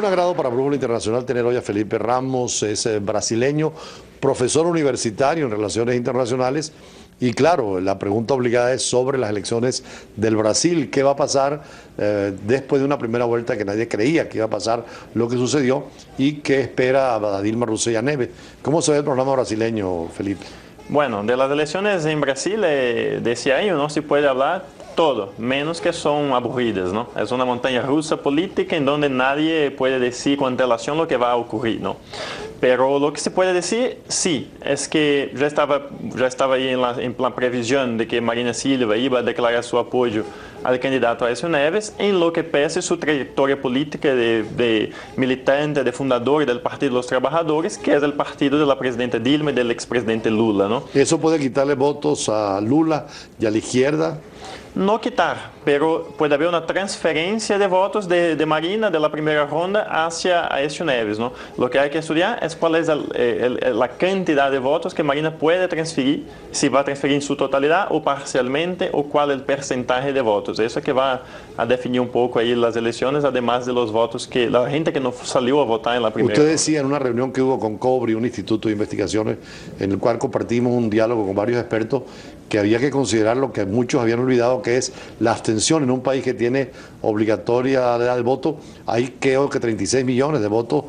agrado para Brújula Internacional tener hoy a Felipe Ramos, es brasileño, profesor universitario en Relaciones Internacionales. Y claro, la pregunta obligada es sobre las elecciones del Brasil. ¿Qué va a pasar después de una primera vuelta que nadie creía que iba a pasar lo que sucedió? ¿Y qué espera a Dilma Rousseff y a Neves? ¿Cómo se ve el programa brasileño, Felipe? Bueno, de las elecciones en Brasil de ese año no se puede hablar todo, menos que son aburridas, ¿no? Es una montaña rusa política en donde nadie puede decir con antelación lo que va a ocurrir, ¿no? Pero lo que se puede decir, sí, es que ya estaba ahí en la previsión de que Marina Silva iba a declarar su apoyo al candidato Aécio Neves, en lo que pese su trayectoria política de militante, de fundador del Partido de los Trabajadores, que es el partido de la presidenta Dilma y del expresidente Lula, ¿no? ¿Eso puede quitarle votos a Lula y a la izquierda? No quitar, pero puede haber una transferencia de votos de Marina de la primera ronda hacia Aécio Neves, ¿no? Lo que hay que estudiar es cuál es la cantidad de votos que Marina puede transferir, si va a transferir en su totalidad o parcialmente, o cuál es el porcentaje de votos. Eso es que va a definir un poco ahí las elecciones, además de los votos que la gente que no salió a votar en la primera Usted ronda. decía en una reunión que hubo con COBRI, un instituto de investigaciones, en el cual compartimos un diálogo con varios expertos, que había que considerar lo que muchos habían olvidado, que es la abstención en un país que tiene obligatoria edad de voto. Hay creo que 36 millones de votos,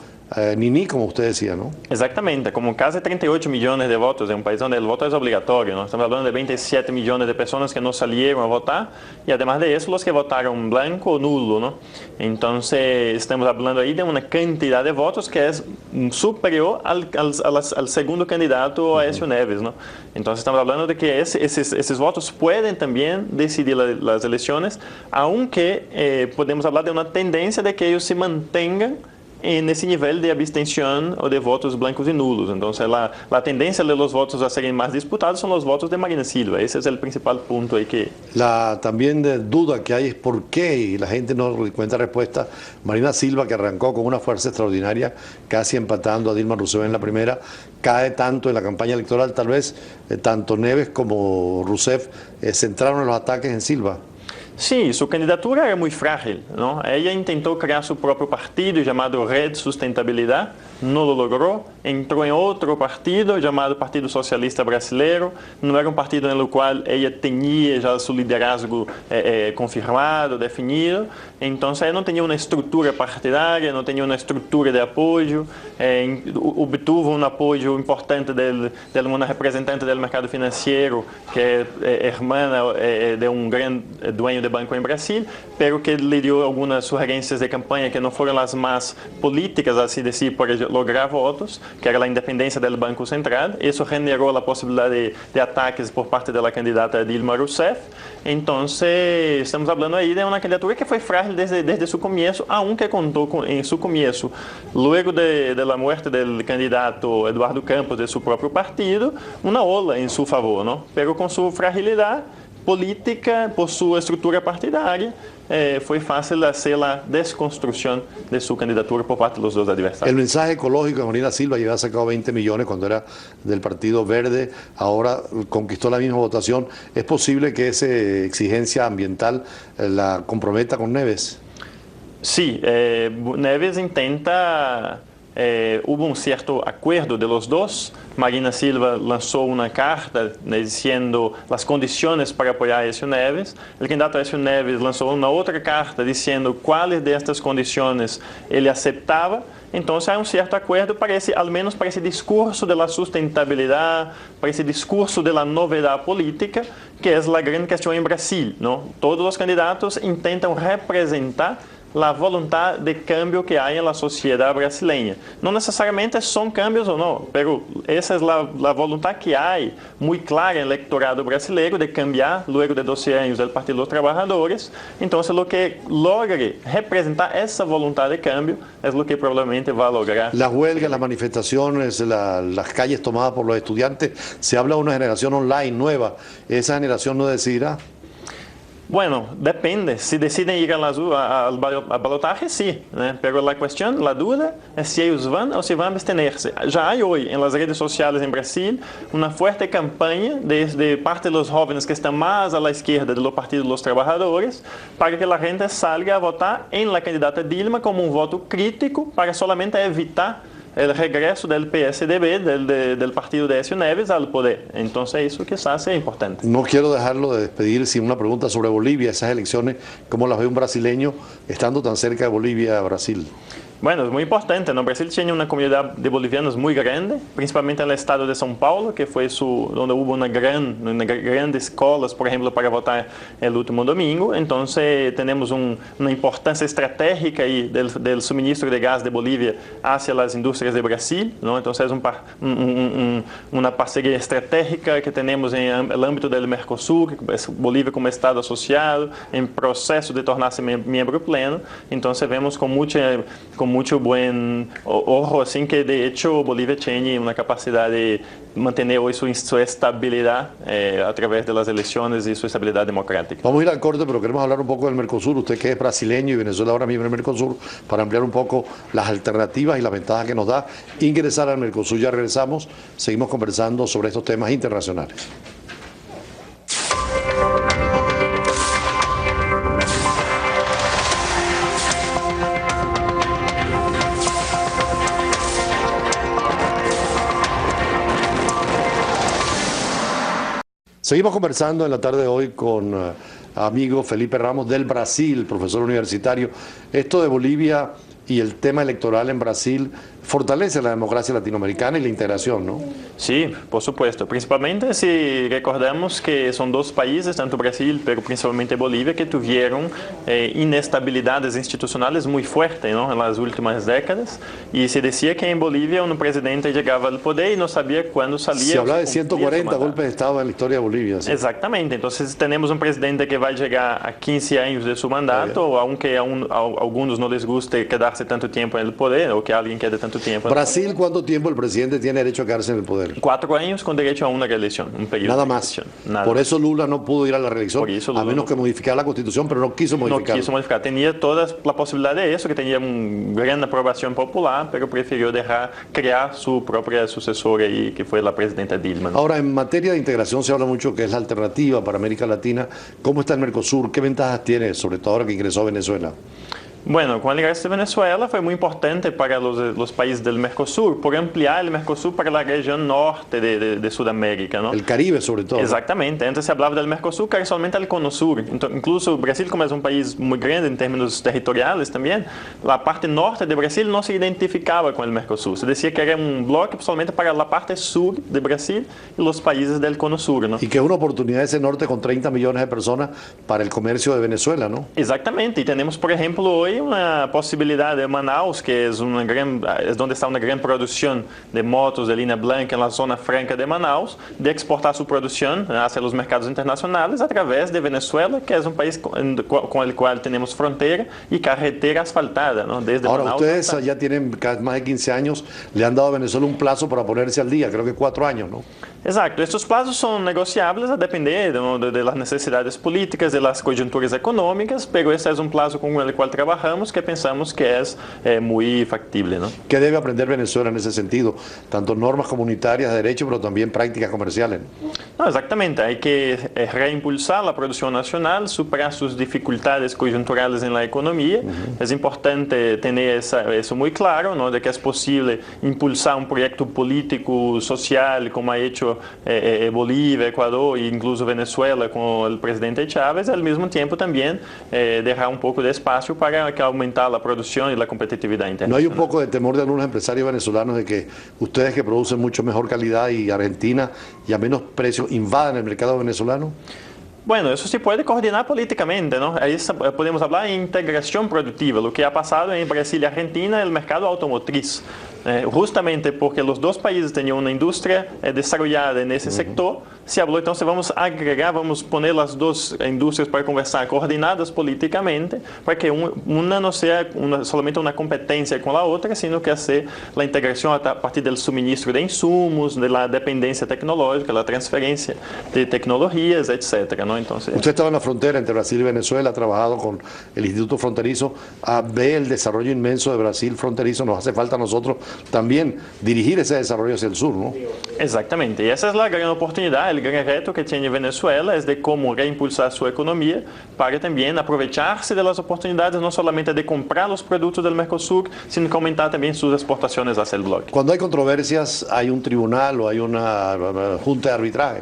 ni como usted decía, ¿no? Exactamente, como casi 38 millones de votos en un país donde el voto es obligatorio, ¿no? Estamos hablando de 27 millones de personas que no salieron a votar y además de eso los que votaron blanco o nulo, ¿no? Entonces estamos hablando ahí de una cantidad de votos que es superior al segundo candidato Aécio Neves, ¿no? Entonces estamos hablando de que esos votos pueden también decidir las elecciones, aunque podemos hablar de una tendencia de que ellos se mantengan en ese nivel de abstención o de votos blancos y nulos. Entonces, la tendencia de los votos a ser más disputados son los votos de Marina Silva. Ese es el principal punto ahí que... La también de duda que hay es por qué, y la gente no encuentra respuesta, Marina Silva, que arrancó con una fuerza extraordinaria, casi empatando a Dilma Rousseff en la primera, cae tanto en la campaña electoral. Tal vez tanto Neves como Rousseff centraron los ataques en Silva. Sí, su candidatura era muy frágil, ¿no? Ella intentó crear su propio partido llamado Red Sustentabilidad, no lo logró, entró en otro partido llamado Partido Socialista Brasileiro, no era un partido en el cual ella tenía ya su liderazgo confirmado, definido, entonces ella no tenía una estructura partidaria, no tenía una estructura de apoyo, obtuvo un apoyo importante de una representante del mercado financiero, que es hermana de un gran dueño de banco en Brasil, pero que le dio algunas sugerencias de campaña que no fueron las más políticas, así decir, para lograr votos, que era la independencia del Banco Central. Eso generó la posibilidad de ataques por parte de la candidata Dilma Rousseff. Entonces, estamos hablando ahí de una candidatura que fue frágil desde su comienzo, aunque contó en su comienzo, luego de la muerte del candidato Eduardo Campos de su propio partido, una ola en su favor, ¿no? Pero con su fragilidad política, por su estructura partidaria, fue fácil hacer la desconstrucción de su candidatura por parte de los dos adversarios. El mensaje ecológico de Marina Silva ya había sacado 20 millones cuando era del Partido Verde, ahora conquistó la misma votación. ¿Es posible que esa exigencia ambiental la comprometa con Neves? Sí, Neves intenta... hubo un cierto acuerdo de los dos. Marina Silva lanzó una carta diciendo las condiciones para apoyar a Aécio Neves. El candidato Aécio Neves lanzó una otra carta diciendo cuáles de estas condiciones ele aceptava. Entonces hay un cierto acuerdo, al menos para ese discurso de la sustentabilidad, para ese discurso de la novedad política, que es la gran cuestión en Brasil, ¿no? Todos los candidatos intentan representar la voluntad de cambio que hay en la sociedad brasileña. No necesariamente son cambios o no, pero esa es la voluntad que hay muy clara en el electorado brasileño de cambiar luego de 12 años del Partido de los Trabajadores. Entonces, lo que logre representar esa voluntad de cambio es lo que probablemente va a lograr. Las huelgas, las manifestaciones, las calles tomadas por los estudiantes, se habla de una generación online nueva. ¿Esa generación no decidirá? Bueno, depende. Si deciden ir al balotaje, sí. Pero la cuestión, la duda, es si ellos van o si van a abstenerse. Ya hay hoy en las redes sociales en Brasil una fuerte campaña de parte de los jóvenes que están más a la izquierda del Partido de los Trabajadores para que la gente salga a votar en la candidata Dilma como un voto crítico para solamente evitar el regreso del PSDB, del partido de Aécio Neves, al poder. Entonces eso quizás sea importante. No quiero dejarlo de despedir sin una pregunta sobre Bolivia, esas elecciones, ¿cómo las ve un brasileño estando tan cerca de Bolivia, Brasil? Bueno, es muy importante, ¿no? Brasil tiene una comunidad de bolivianos muy grande, principalmente en el estado de São Paulo, que fue donde hubo grandes escuelas, por ejemplo, para votar el último domingo. Entonces, tenemos una importancia estratégica ahí del suministro de gas de Bolivia hacia las industrias de Brasil, ¿no? Entonces, es una parcería estratégica que tenemos en el ámbito del Mercosur, Bolivia como estado asociado, en proceso de tornar-se miembro pleno. Entonces, vemos con mucho buen ojo, así que de hecho Bolivia tiene una capacidad de mantener hoy su estabilidad a través de las elecciones y su estabilidad democrática. Vamos a ir al corte, pero queremos hablar un poco del Mercosur. Usted que es brasileño y Venezuela ahora mismo en el Mercosur, para ampliar un poco las alternativas y las ventajas que nos da ingresar al Mercosur. Ya regresamos, seguimos conversando sobre estos temas internacionales. Seguimos conversando en la tarde de hoy con amigo Felipe Ramos del Brasil, profesor universitario. Esto de Bolivia y el tema electoral en Brasil fortalece la democracia latinoamericana y la integración, ¿no? Sí, por supuesto. Principalmente si recordamos que son dos países, tanto Brasil, pero principalmente Bolivia, que tuvieron inestabilidades institucionales muy fuertes, ¿no? En las últimas décadas. Y se decía que en Bolivia un presidente llegaba al poder y no sabía cuándo salía. Se hablaba de 140 golpes de Estado en la historia de Bolivia. ¿Sí? Exactamente. Entonces tenemos un presidente que va a llegar a 15 años de su mandato, aunque a algunos no les guste quedarse tanto tiempo en el poder, o que alguien quede tanto tiempo. Brasil, ¿cuánto tiempo el presidente tiene derecho a quedarse en el poder? 4 años con derecho a una reelección, un periodo nada de más. reelección. Nada Por más. eso Lula no pudo ir a la reelección, a menos que modificar la Constitución, pero no quiso modificar. No quiso modificar. Tenía toda la posibilidad de eso, que tenía una gran aprobación popular, pero prefirió crear su propia sucesora, y que fue la presidenta Dilma, ¿no? Ahora, en materia de integración se habla mucho que es la alternativa para América Latina. ¿Cómo está el Mercosur? ¿Qué ventajas tiene, sobre todo ahora que ingresó Venezuela? Bueno, con el ingreso de Venezuela fue muy importante para los países del Mercosur, por ampliar el Mercosur para la región norte de Sudamérica, ¿no? El Caribe, sobre todo. Exactamente. Antes se hablaba del Mercosur, que era solamente el Cono Sur. Incluso Brasil, como es un país muy grande en términos territoriales también, la parte norte de Brasil no se identificaba con el Mercosur. Se decía que era un bloque solamente para la parte sur de Brasil y los países del Cono Sur, ¿no? Y que es una oportunidad ese norte con 30 millones de personas para el comercio de Venezuela, ¿no? Exactamente. Y tenemos, por ejemplo, hoy una posibilidad de Manaus, que es donde está una gran producción de motos de línea blanca en la zona franca de Manaus, de exportar su producción hacia los mercados internacionales a través de Venezuela, que es un país con el cual tenemos frontera y carretera asfaltada, ¿no? Desde Ahora, Manaus ustedes ya tienen más de 15 años, le han dado a Venezuela un plazo para ponerse al día, creo que 4 años, ¿no? Exacto. Estos plazos son negociables a depender de las necesidades políticas, de las coyunturas económicas, pero este es un plazo con el cual trabajamos, que pensamos que es muy factible, ¿no? ¿Qué debe aprender Venezuela en ese sentido? Tanto normas comunitarias de derecho, pero también prácticas comerciales. No, exactamente. Hay que reimpulsar la producción nacional, superar sus dificultades coyunturales en la economía. Es importante tener eso muy claro, ¿no? De que es posible impulsar un proyecto político, social, como ha hecho Bolivia, Ecuador e incluso Venezuela con el presidente Chávez, al mismo tiempo también dejar un poco de espacio para que aumentar la producción y la competitividad internacional. ¿No hay un poco de temor de algunos empresarios venezolanos de que ustedes, que producen mucho mejor calidad y Argentina y a menos precio, invadan el mercado venezolano? Bueno, eso se puede coordinar políticamente, ¿no? Ahí podemos hablar de integración productiva, lo que ha pasado en Brasil y Argentina, el mercado automotriz. Justamente porque los dos países tenían una industria desarrollada en ese sector, se habló, entonces vamos a agregar, vamos a poner las dos industrias para conversar coordinadas políticamente, para que una no sea solamente una competencia con la otra, sino que hacer la integración a partir del suministro de insumos, de la dependencia tecnológica, la transferencia de tecnologías, etcétera, ¿no? Entonces, usted estaba en la frontera entre Brasil y Venezuela, ha trabajado con el Instituto Fronterizo, ve el desarrollo inmenso de Brasil fronterizo, nos hace falta a nosotros también dirigir ese desarrollo hacia el sur, ¿no? Exactamente, y esa es la gran oportunidad, el gran reto que tiene Venezuela es de cómo reimpulsar su economía para también aprovecharse de las oportunidades, no solamente de comprar los productos del Mercosur, sino que aumentar también sus exportaciones hacia el bloque. Cuando hay controversias, hay un tribunal o hay una junta de arbitraje.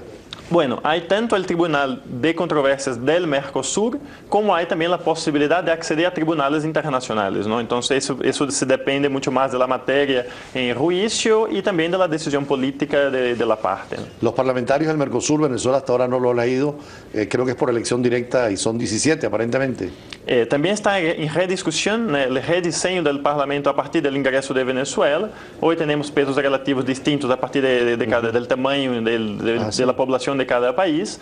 Bueno, hay tanto el Tribunal de Controversias del Mercosur, como hay también la posibilidad de acceder a tribunales internacionales, ¿no? Entonces, eso se depende mucho más de la materia en juicio y también de la decisión política de la parte, ¿no? Los parlamentarios del Mercosur, Venezuela hasta ahora no lo ha leído, creo que es por elección directa y son 17 aparentemente. También está en rediscusión el rediseño del Parlamento a partir del ingreso de Venezuela. Hoy tenemos pesos relativos distintos a partir del tamaño de la población de cada país.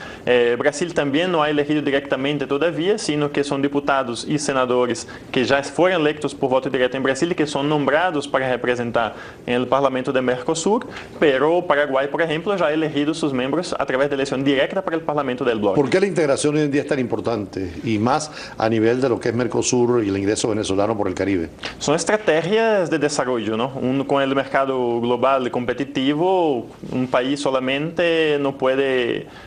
Brasil también no ha elegido directamente todavía, sino que son diputados y senadores que ya fueron electos por voto directo en Brasil y que son nombrados para representar en el Parlamento de Mercosur, pero Paraguay, por ejemplo, ya ha elegido sus miembros a través de elección directa para el Parlamento del bloque. ¿Por qué la integración hoy en día es tan importante y más a nivel de lo que es Mercosur y el ingreso venezolano por el Caribe? Son estrategias de desarrollo, ¿no? Con el mercado global competitivo, un país solamente no puede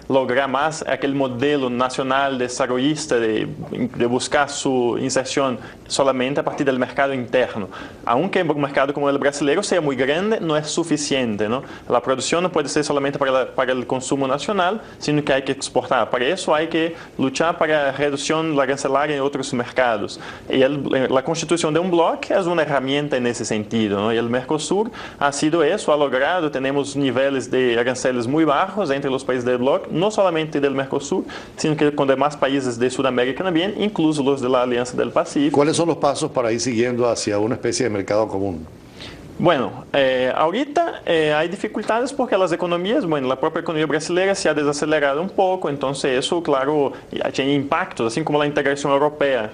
lograr más aquel modelo nacional desarrollista de buscar su inserción solamente a partir del mercado interno. Aunque un mercado como el brasileño sea muy grande, no es suficiente, ¿no? La producción no puede ser solamente para el consumo nacional, sino que hay que exportar. Para eso hay que luchar para reducción arancelaria en otros mercados. Y la constitución de un bloque es una herramienta en ese sentido, ¿no? Y el Mercosur ha sido eso, ha logrado, tenemos niveles de aranceles muy bajos entre los países del bloque, no solamente del Mercosur, sino que con demás países de Sudamérica también, incluso los de la Alianza del Pacífico. ¿Cuáles son los pasos para ir siguiendo hacia una especie de mercado común? Bueno, ahorita hay dificultades porque las economías, bueno, la propia economía brasileña se ha desacelerado un poco, entonces eso, claro, tiene impactos, así como la integración europea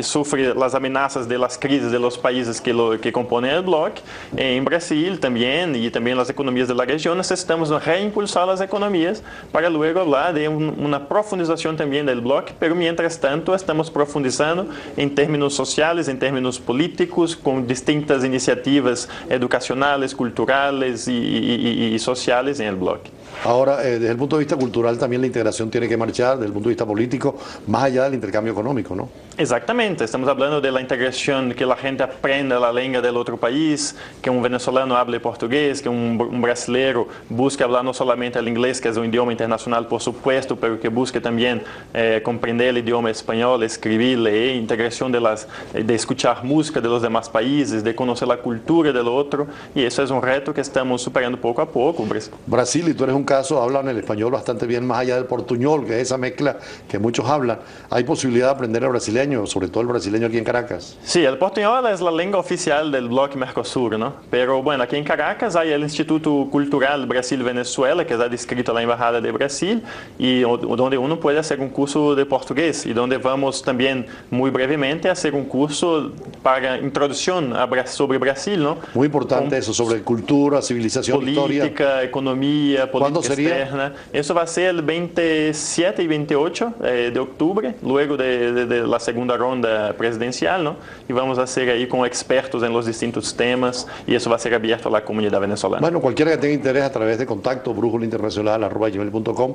sufre las amenazas de las crisis de los países que componen el bloque. En Brasil también, y también las economías de la región, necesitamos reimpulsar las economías para luego hablar de una profundización también del bloque, pero mientras tanto estamos profundizando en términos sociales, en términos políticos, con distintas iniciativas educacionales, culturales y sociales en el bloque. Ahora, desde el punto de vista cultural también la integración tiene que marchar, desde el punto de vista político, más allá del intercambio económico, ¿no? Exactamente, estamos hablando de la integración, que la gente aprenda la lengua del otro país, que un venezolano hable portugués, que un brasileño busque hablar no solamente el inglés, que es un idioma internacional por supuesto, pero que busque también comprender el idioma español, escribir, leer, integración de escuchar música de los demás países, de conocer la cultura del otro, y eso es un reto que estamos superando poco a poco. Brasil, y tú eres un caso, hablan el español bastante bien, más allá del portuñol, que es esa mezcla que muchos hablan. ¿Hay posibilidad de aprender el brasileño, sobre todo el brasileño aquí en Caracas? Sí, el portuñol es la lengua oficial del bloque Mercosur, ¿no? Pero bueno, aquí en Caracas hay el Instituto Cultural Brasil-Venezuela, que está adscrito a la Embajada de Brasil, y donde uno puede hacer un curso de portugués, y donde vamos también muy brevemente a hacer un curso para introducción sobre Brasil, ¿no? Muy importante eso, sobre cultura, civilización, política, historia. Economía, política externa. Eso va a ser el 27 y 28 de octubre, luego de la segunda ronda presidencial, ¿no? Y vamos a hacer ahí con expertos en los distintos temas, y eso va a ser abierto a la comunidad venezolana. Bueno, cualquiera que tenga interés a través de contacto, brújulainternacional@gmail.com,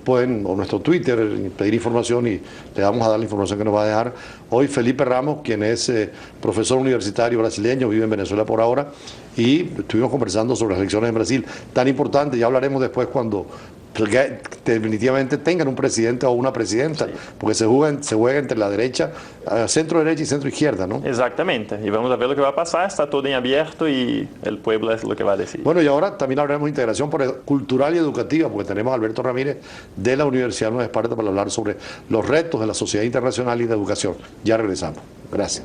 pueden, o nuestro Twitter, pedir información y le vamos a dar la información que nos va a dejar. Hoy Felipe Ramos, quien es profesor universitario brasileño, vive en Venezuela por ahora, y estuvimos conversando sobre las elecciones en Brasil, tan importante, ya hablaremos después cuando definitivamente tengan un presidente o una presidenta, sí, porque se juega entre la derecha, centro derecha y centro izquierda, ¿no? Exactamente, y vamos a ver lo que va a pasar, está todo en abierto y el pueblo es lo que va a decidir. Bueno, y ahora también hablaremos de integración cultural y educativa, porque tenemos a Alberto Ramírez de la Universidad de Nueva Esparta para hablar sobre los retos de la sociedad internacional y de educación. Ya regresamos. Gracias.